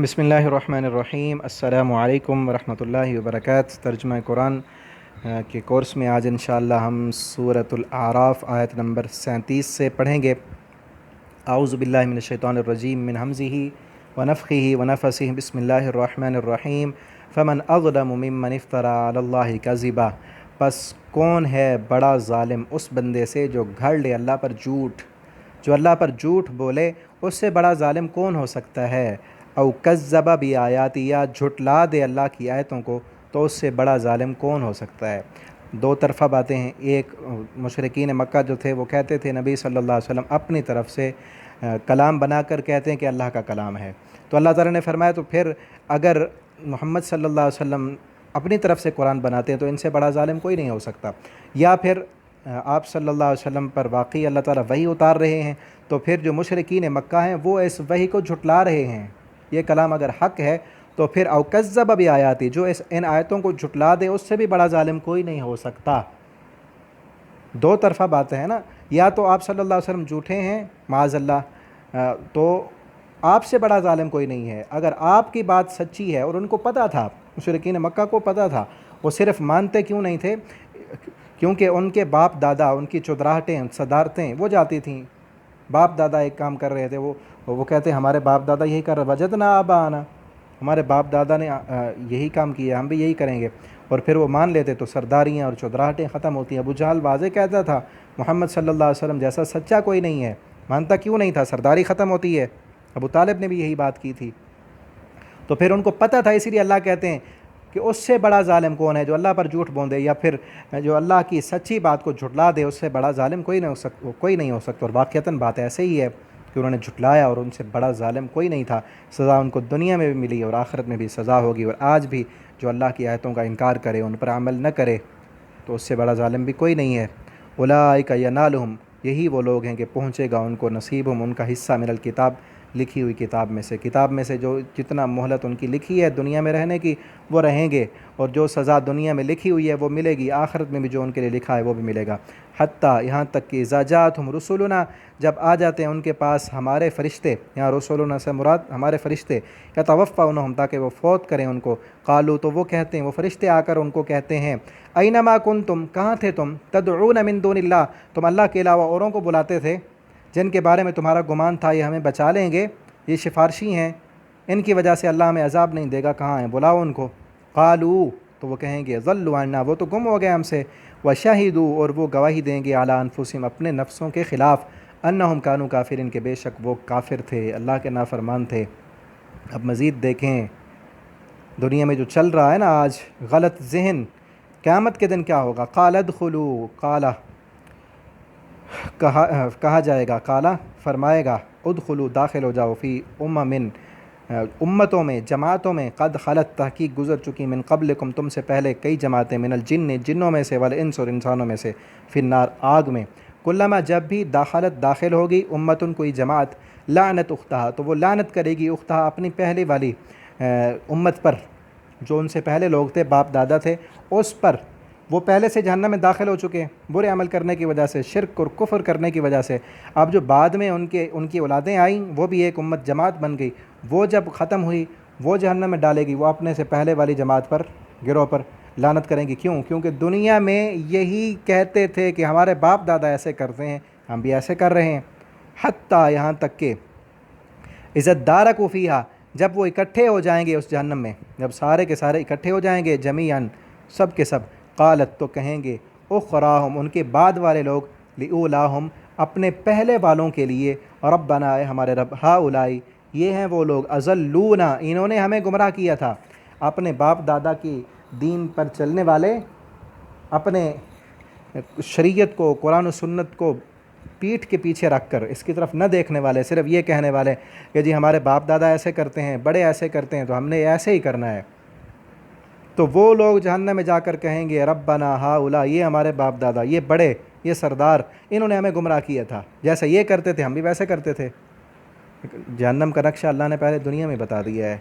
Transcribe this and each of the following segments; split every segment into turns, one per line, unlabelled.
بسم اللہ الرحمن الرحیم۔ السلام علیکم ورحمۃ اللہ وبرکاتہ۔ ترجمہ قرآن کے کورس میں آج انشاءاللہ ہم سورۃ الاعراف آیت نمبر 37 سے پڑھیں گے۔ اعوذ باللہ من الشیطان الرجیم من ہمزہ ونفخہ ونفثہ۔ بسم اللہ الرحمن الرحیم۔ فمن اظلم ممن افترى علی اللہ کذبا، پس کون ہے بڑا ظالم اس بندے سے جو گھڑ لے اللہ پر جھوٹ، جو اللہ پر جھوٹ بولے، اس سے بڑا ظالم کون ہو سکتا ہے؟ او کذب بآیاتی، یا جھٹلا دے اللہ کی آیتوں کو، تو اس سے بڑا ظالم کون ہو سکتا ہے؟ دو طرفہ باتیں ہیں۔ ایک، مشرکین مکہ جو تھے وہ کہتے تھے نبی صلی اللہ علیہ وسلم اپنی طرف سے کلام بنا کر کہتے ہیں کہ اللہ کا کلام ہے، تو اللہ تعالیٰ نے فرمایا تو پھر اگر محمد صلی اللہ علیہ وسلم اپنی طرف سے قرآن بناتے ہیں تو ان سے بڑا ظالم کوئی نہیں ہو سکتا۔ یا پھر آپ صلی اللہ علیہ وسلم پر واقعی اللہ تعالیٰ وحی اتار رہے ہیں، تو پھر جو مشرکین مکہ ہیں وہ اس وحی کو جھٹلا رہے ہیں۔ یہ کلام اگر حق ہے تو پھر او کذب بآیاتی، جو ان آیتوں کو جھٹلا دے، اس سے بھی بڑا ظالم کوئی نہیں ہو سکتا۔ دو طرفہ باتیں ہیں نا، یا تو آپ صلی اللہ علیہ وسلم جھوٹے ہیں معاذ اللہ، تو آپ سے بڑا ظالم کوئی نہیں ہے۔ اگر آپ کی بات سچی ہے اور ان کو پتہ تھا، مشرکین مکہ کو پتہ تھا، وہ صرف مانتے کیوں نہیں تھے؟ کیونکہ ان کے باپ دادا، ان کی چودراہٹیں، صدارتیں وہ جاتی تھیں۔ باپ دادا ایک کام کر رہے تھے، وہ کہتے ہمارے باپ دادا یہی کر رہے، وجدنا آباءنا، ہمارے باپ دادا نے یہی کام کیا، ہم بھی یہی کریں گے، اور پھر وہ مان لیتے تو سرداریاں اور چودراہٹیں ختم ہوتی ہیں۔ ابو جہل واضح کہتا تھا محمد صلی اللہ علیہ وسلم جیسا سچا کوئی نہیں ہے، مانتا کیوں نہیں تھا؟ سرداری ختم ہوتی ہے۔ ابو طالب نے بھی یہی بات کی تھی، تو پھر ان کو پتہ تھا، اسی لیے اللہ کہتے ہیں کہ اس سے بڑا ظالم کون ہے جو اللہ پر جھوٹ بول دے، یا پھر جو اللہ کی سچی بات کو جھٹلا دے، اس سے بڑا ظالم کوئی نہیں ہو سکتا۔ اور واقعتاً بات ایسے ہی ہے کہ انہوں نے جھٹلایا اور ان سے بڑا ظالم کوئی نہیں تھا۔ سزا ان کو دنیا میں بھی ملی اور آخرت میں بھی سزا ہوگی، اور آج بھی جو اللہ کی آیتوں کا انکار کرے، ان پر عمل نہ کرے، تو اس سے بڑا ظالم بھی کوئی نہیں ہے۔ اولئک ینالہم، یہی وہ لوگ ہیں کہ پہنچے گا ان کو نصیبہم، ان کا حصہ، من الکتاب، لکھی ہوئی کتاب میں سے جو جتنا مہلت ان کی لکھی ہے دنیا میں رہنے کی وہ رہیں گے، اور جو سزا دنیا میں لکھی ہوئی ہے وہ ملے گی، آخرت میں بھی جو ان کے لیے لکھا ہے وہ بھی ملے گا۔ حتیٰ، یہاں تک کہ اذا جاءتہم رسلنا، جب آ جاتے ہیں ان کے پاس ہمارے فرشتے، یہاں رسولنا سے مراد ہمارے فرشتے، یتوفونہم، تاکہ وہ فوت کریں ان کو، قالوا، تو وہ کہتے ہیں، وہ فرشتے آ کر ان کو کہتے ہیں، اینما کنتم، کہاں تھے تم، تدعون من دون اللہ، تم اللہ کے علاوہ اوروں کو بلاتے تھے جن کے بارے میں تمہارا گمان تھا یہ ہمیں بچا لیں گے، یہ سفارشی ہیں، ان کی وجہ سے اللہ ہمیں عذاب نہیں دے گا، کہاں ہیں؟ بلاؤ ان کو۔ قالوا، تو وہ کہیں گے، ضلوا عنا، وہ تو گم ہو گئے ہم سے، وشہدوا، اور وہ گواہی دیں گے، علی انفسہم، اپنے نفسوں کے خلاف، انہم کانوا کافرین، کہ بے شک وہ کافر تھے، اللہ کے نافرمان تھے۔ اب مزید دیکھیں دنیا میں جو چل رہا ہے نا آج، غلط ذہن، قیامت کے دن کیا ہوگا؟ قال ادخلوا، قال کہا جائے گا، قال فرمائے گا، ادخلوا، داخل ہو جاؤ، فی امم، امتوں میں، جماعتوں میں، قد خلت، تحقیق گزر چکی، من قبلکم، تم سے پہلے کئی جماعتیں، من الجن، جنوں میں سے، والانس، اور انسانوں میں سے، فی النار، آگ میں، کلما، جب بھی، داخلت، داخل ہوگی، امتن، کوئی جماعت، لعنت اختہا، تو وہ لعنت کرے گی، اختہا، اپنی پہلے والی امت پر، جو ان سے پہلے لوگ تھے، باپ دادا تھے، اس پر، وہ پہلے سے جہنم میں داخل ہو چکے برے عمل کرنے کی وجہ سے، شرک اور کفر کرنے کی وجہ سے۔ اب جو بعد میں ان کی اولادیں آئیں، وہ بھی ایک امت، جماعت بن گئی، وہ جب ختم ہوئی وہ جہنم میں ڈالے گی، وہ اپنے سے پہلے والی جماعت پر، گروہ پر لعنت کریں گی۔ کیوں؟ کیونکہ دنیا میں یہی کہتے تھے کہ ہمارے باپ دادا ایسے کرتے ہیں، ہم بھی ایسے کر رہے ہیں۔ حتیٰ، یہاں تک کہ عزت دارکوا فیہا، جب وہ اکٹھے ہو جائیں گے اس جہنم میں، جب سارے کے سارے اکٹھے ہو جائیں گے، جمیعاً، سب کے سب، قالت، تو کہیں گے، اخراہم، ان کے بعد والے لوگ، لأولاہم، اپنے پہلے والوں کے لیے، ربنا، اے ہمارے رب، ہؤلاء، یہ ہیں وہ لوگ، اضلونا، انہوں نے ہمیں گمراہ کیا تھا۔ اپنے باپ دادا کی دین پر چلنے والے، اپنے شریعت کو، قرآن و سنت کو پیٹھ کے پیچھے رکھ کر اس کی طرف نہ دیکھنے والے، صرف یہ کہنے والے کہ جی ہمارے باپ دادا ایسے کرتے ہیں، بڑے ایسے کرتے ہیں تو ہم نے ایسے ہی کرنا ہے، تو وہ لوگ جہنم میں جا کر کہیں گے، ربنا ہؤلاء، یہ ہمارے باپ دادا، یہ بڑے، یہ سردار، انہوں نے ہمیں گمراہ کیا تھا، جیسے یہ کرتے تھے ہم بھی ویسے کرتے تھے۔ جہنم کا نقشہ اللہ نے پہلے دنیا میں بتا دیا ہے،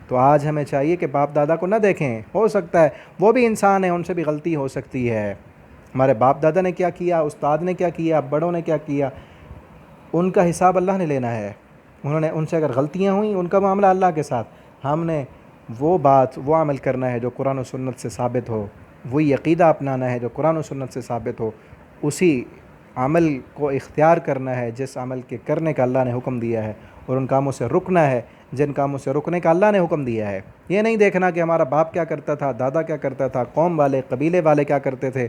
تو آج ہمیں چاہیے کہ باپ دادا کو نہ دیکھیں، ہو سکتا ہے وہ بھی انسان ہیں، ان سے بھی غلطی ہو سکتی ہے۔ ہمارے باپ دادا نے کیا کیا، استاد نے کیا کیا، بڑوں نے کیا کیا، ان کا حساب اللہ نے لینا ہے، ان سے اگر غلطیاں ہوئیں ان کا معاملہ اللہ کے ساتھ، ہم نے وہ عمل کرنا ہے جو قرآن و سنت سے ثابت ہو، وہی عقیدہ اپنانا ہے جو قرآن و سنت سے ثابت ہو، اسی عمل کو اختیار کرنا ہے جس عمل کے کرنے کا اللہ نے حکم دیا ہے، اور ان کاموں سے رکنا ہے جن کاموں سے رکنے کا اللہ نے حکم دیا ہے۔ یہ نہیں دیکھنا کہ ہمارا باپ کیا کرتا تھا، دادا کیا کرتا تھا، قوم والے قبیلے والے کیا کرتے تھے،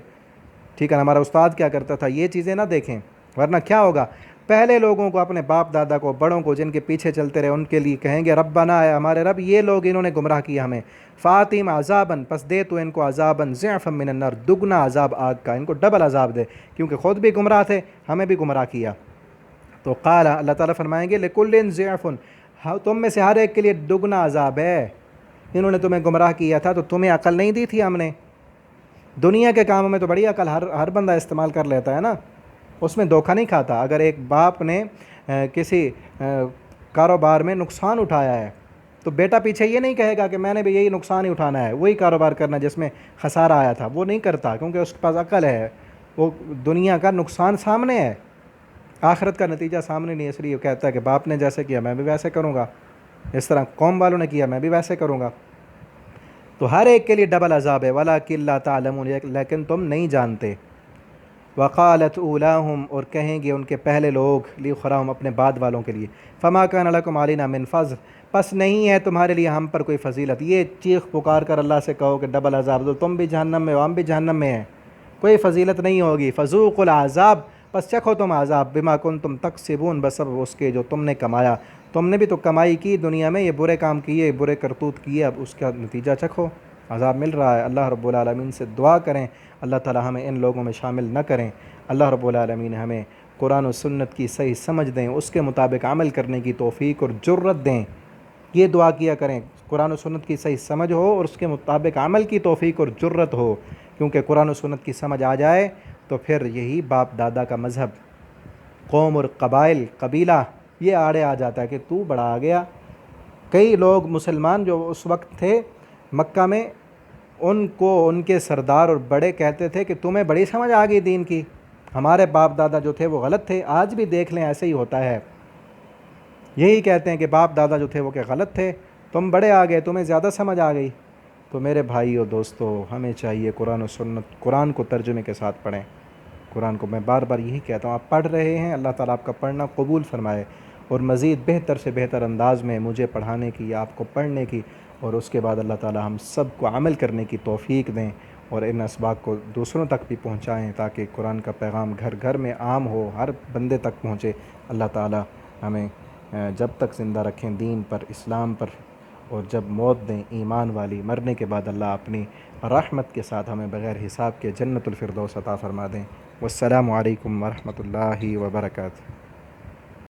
ٹھیک ہے، ہمارا استاد کیا کرتا تھا، یہ چیزیں نہ دیکھیں، ورنہ کیا ہوگا؟ پہلے لوگوں کو، اپنے باپ دادا کو، بڑوں کو جن کے پیچھے چلتے رہے، ان کے لیے کہیں گے ربنا، ہے ہمارے رب، یہ لوگ انہوں نے گمراہ کیا ہمیں، فاتم عذابن، پس دے تو ان کو عذابن ضعفا من النار، دگنا عذاب آگ کا، ان کو ڈبل عذاب دے، کیونکہ خود بھی گمراہ تھے، ہمیں بھی گمراہ کیا۔ تو قال، اللہ تعالیٰ فرمائیں گے لکل ضعف، تم میں سے ہر ایک کے لیے دگنا عذاب ہے، انہوں نے تمہیں گمراہ کیا تھا تو تمہیں عقل نہیں دی تھی ہم نے؟ دنیا کے کاموں میں تو بڑی عقل ہر بندہ استعمال کر لیتا ہے نا، اس میں دھوکہ نہیں کھاتا۔ اگر ایک باپ نے کسی کاروبار میں نقصان اٹھایا ہے تو بیٹا پیچھے یہ نہیں کہے گا کہ میں نے بھی یہی نقصان ہی اٹھانا ہے، وہی کاروبار کرنا جس میں خسارہ آیا تھا، وہ نہیں کرتا، کیونکہ اس کے پاس عقل ہے، وہ دنیا کا نقصان سامنے ہے، آخرت کا نتیجہ سامنے نہیں ہے، اس لیے وہ کہتا ہے کہ باپ نے جیسے کیا میں بھی ویسے کروں گا، اس طرح قوم والوں نے کیا میں بھی ویسے کروں گا۔ تو ہر ایک کے لیے ڈبل عذاب ہے، وَلَٰكِن لَّا تَعْلَمُونَ، لیکن تم نہیں جانتے۔ وقالت اولاہم، اور کہیں گے ان کے پہلے لوگ، لیخراہم، اپنے بعد والوں کے لیے، فما کان لکم علینا من فضل، پس نہیں ہے تمہارے لیے ہم پر کوئی فضیلت۔ یہ چیخ پکار کر اللہ سے کہو کہ ڈبل عذاب دو، تم بھی جہنم میں ہو ہم بھی جہنم میں ہیں، کوئی فضیلت نہیں ہوگی۔ فذوقوا العذاب، پس چکھو تم عذاب، بما کنتم تکسبون، بسبب اس کے جو تم نے کمایا، تم نے بھی تو کمائی کی دنیا میں، یہ برے کام کیے، برے کرتوت کیے، اب اس کا نتیجہ چکھو، عذاب مل رہا ہے۔ اللہ رب العالمین سے دعا کریں اللہ تعالی ہمیں ان لوگوں میں شامل نہ کریں، اللہ رب العالمین ہمیں قرآن و سنت کی صحیح سمجھ دیں، اس کے مطابق عمل کرنے کی توفیق اور جرت دیں۔ یہ دعا کیا کریں، قرآن و سنت کی صحیح سمجھ ہو اور اس کے مطابق عمل کی توفیق اور جرت ہو، کیونکہ قرآن و سنت کی سمجھ آ جائے تو پھر یہی باپ دادا کا مذہب، قوم اور قبیلہ یہ آڑے آ جاتا ہے کہ تو بڑا آ گیا۔ کئی لوگ مسلمان جو اس وقت تھے مکہ میں، ان کو ان کے سردار اور بڑے کہتے تھے کہ تمہیں بڑی سمجھ آ گئی دین کی، ہمارے باپ دادا جو تھے وہ غلط تھے، آج بھی دیکھ لیں ایسے ہی ہوتا ہے، یہی کہتے ہیں کہ باپ دادا جو تھے وہ کہ غلط تھے، تم بڑے آ گئے، تمہیں زیادہ سمجھ آ گئی۔ تو میرے بھائیو دوستو، ہمیں چاہیے قرآن و سنت، قرآن کو ترجمے کے ساتھ پڑھیں، قرآن کو میں بار بار یہی کہتا ہوں، آپ پڑھ رہے ہیں، اللہ تعالیٰ آپ کا پڑھنا قبول فرمائے، اور مزید بہتر سے بہتر انداز میں مجھے پڑھانے کی یا آپ کو پڑھنے کی، اور اس کے بعد اللہ تعالیٰ ہم سب کو عمل کرنے کی توفیق دیں، اور ان اسباق کو دوسروں تک بھی پہنچائیں تاکہ قرآن کا پیغام گھر گھر میں عام ہو، ہر بندے تک پہنچے۔ اللہ تعالیٰ ہمیں جب تک زندہ رکھیں دین پر، اسلام پر، اور جب موت دیں ایمان والی، مرنے کے بعد اللہ اپنی رحمت کے ساتھ ہمیں بغیر حساب کے جنت الفردوس عطا فرما دیں۔ والسلام علیکم ورحمۃ اللہ وبرکاتہ۔